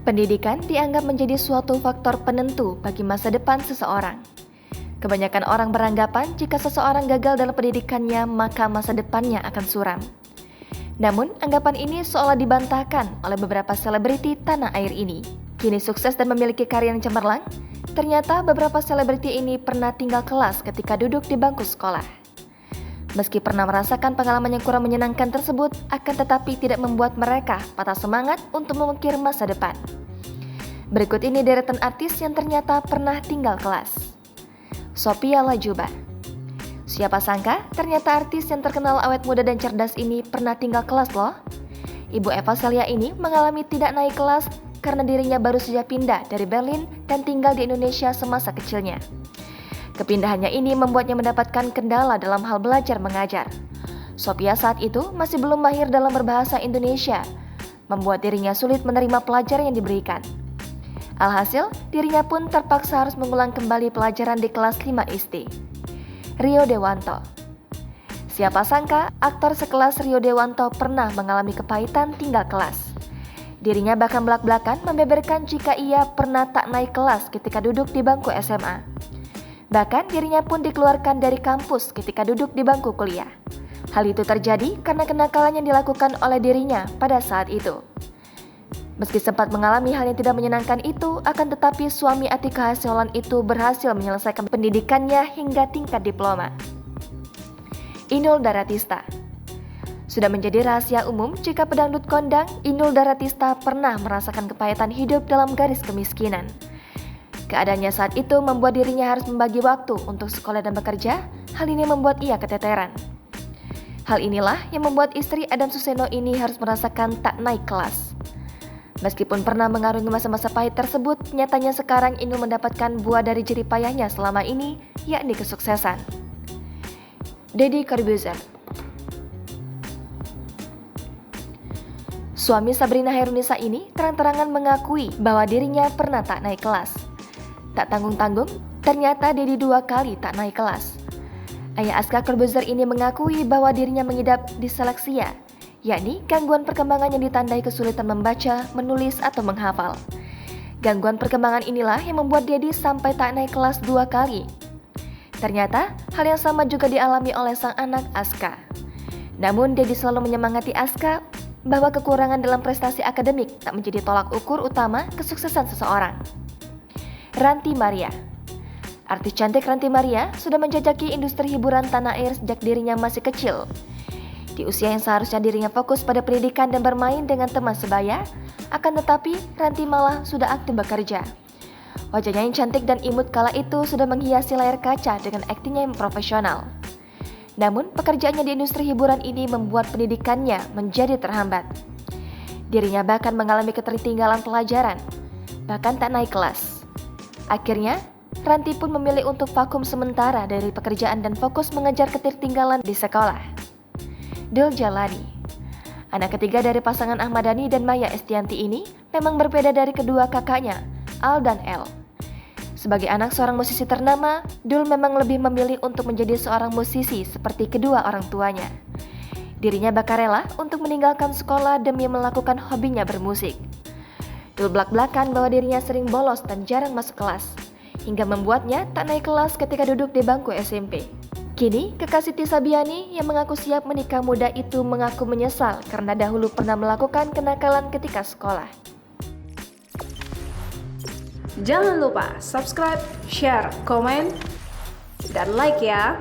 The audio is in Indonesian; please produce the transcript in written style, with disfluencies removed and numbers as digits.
Pendidikan dianggap menjadi suatu faktor penentu bagi masa depan seseorang. Kebanyakan orang beranggapan jika seseorang gagal dalam pendidikannya, maka masa depannya akan suram. Namun, anggapan ini seolah dibantahkan oleh beberapa selebriti tanah air ini. Kini sukses dan memiliki karir yang cemerlang, ternyata beberapa selebriti ini pernah tinggal kelas ketika duduk di bangku sekolah. Meski pernah merasakan pengalaman yang kurang menyenangkan tersebut, akan tetapi tidak membuat mereka patah semangat untuk mengukir masa depan. Berikut ini deretan artis yang ternyata pernah tinggal kelas. Sophia Latjuba. Siapa sangka ternyata artis yang terkenal awet muda dan cerdas ini pernah tinggal kelas loh. Ibu Eva Celia ini mengalami tidak naik kelas karena dirinya baru saja pindah dari Berlin dan tinggal di Indonesia semasa kecilnya. Kepindahannya ini membuatnya mendapatkan kendala dalam hal belajar mengajar. Sophia saat itu masih belum mahir dalam berbahasa Indonesia, membuat dirinya sulit menerima pelajaran yang diberikan. Alhasil, dirinya pun terpaksa harus mengulang kembali pelajaran di kelas 5 SD. Rio Dewanto. Siapa sangka aktor sekelas Rio Dewanto pernah mengalami kepahitan tinggal kelas. Dirinya bahkan belak-belakan membeberkan jika ia pernah tak naik kelas ketika duduk di bangku SMA. Bahkan dirinya pun dikeluarkan dari kampus ketika duduk di bangku kuliah. Hal itu terjadi karena kenakalan yang dilakukan oleh dirinya pada saat itu. Meski sempat mengalami hal yang tidak menyenangkan itu, akan tetapi suami Atika Hasiholan itu berhasil menyelesaikan pendidikannya hingga tingkat diploma. Inul Daratista. Sudah menjadi rahasia umum jika pedangdut kondang, Inul Daratista pernah merasakan kepahitan hidup dalam garis kemiskinan. Keadaannya saat itu membuat dirinya harus membagi waktu untuk sekolah dan bekerja. Hal ini membuat ia keteteran. Hal inilah yang membuat istri Adam Suseno ini harus merasakan tak naik kelas. Meskipun pernah mengarungi masa-masa pahit tersebut, nyatanya sekarang Inul mendapatkan buah dari jerih payahnya selama ini, yakni kesuksesan. Deddy Corbuzier. Suami Sabrina Herunisa ini terang-terangan mengakui bahwa dirinya pernah tak naik kelas. Tak tanggung-tanggung, ternyata Deddy 2 kali tak naik kelas. Ayah Aska Corbuzier ini mengakui bahwa dirinya mengidap disleksia, yakni gangguan perkembangan yang ditandai kesulitan membaca, menulis, atau menghafal. Gangguan perkembangan inilah yang membuat Deddy sampai tak naik kelas 2 kali. Ternyata, hal yang sama juga dialami oleh sang anak Aska. Namun, Deddy selalu menyemangati Aska bahwa kekurangan dalam prestasi akademik tak menjadi tolak ukur utama kesuksesan seseorang. Ranty Maria. Artis cantik Ranty Maria sudah menjajaki industri hiburan tanah air sejak dirinya masih kecil. Di usia yang seharusnya dirinya fokus pada pendidikan dan bermain dengan teman sebaya, akan tetapi Ranty malah sudah aktif bekerja. Wajahnya yang cantik dan imut kala itu sudah menghiasi layar kaca dengan aktingnya yang profesional. Namun, pekerjaannya di industri hiburan ini membuat pendidikannya menjadi terhambat. Dirinya bahkan mengalami ketertinggalan pelajaran, bahkan tak naik kelas. Akhirnya, Ranty pun memilih untuk vakum sementara dari pekerjaan dan fokus mengejar ketertinggalan di sekolah. Dul Jalani. Anak ketiga dari pasangan Ahmad Dhani dan Maya Estianty ini memang berbeda dari kedua kakaknya, Al dan El. Sebagai anak seorang musisi ternama, Dul memang lebih memilih untuk menjadi seorang musisi seperti kedua orang tuanya. Dirinya bahkan rela untuk meninggalkan sekolah demi melakukan hobinya bermusik. Dul belak-belakan bahwa dirinya sering bolos dan jarang masuk kelas, hingga membuatnya tak naik kelas ketika duduk di bangku SMP. Kini, kekasih Tisa Biani yang mengaku siap menikah muda itu mengaku menyesal karena dahulu pernah melakukan kenakalan ketika sekolah. Jangan lupa subscribe, share, komen, dan like ya!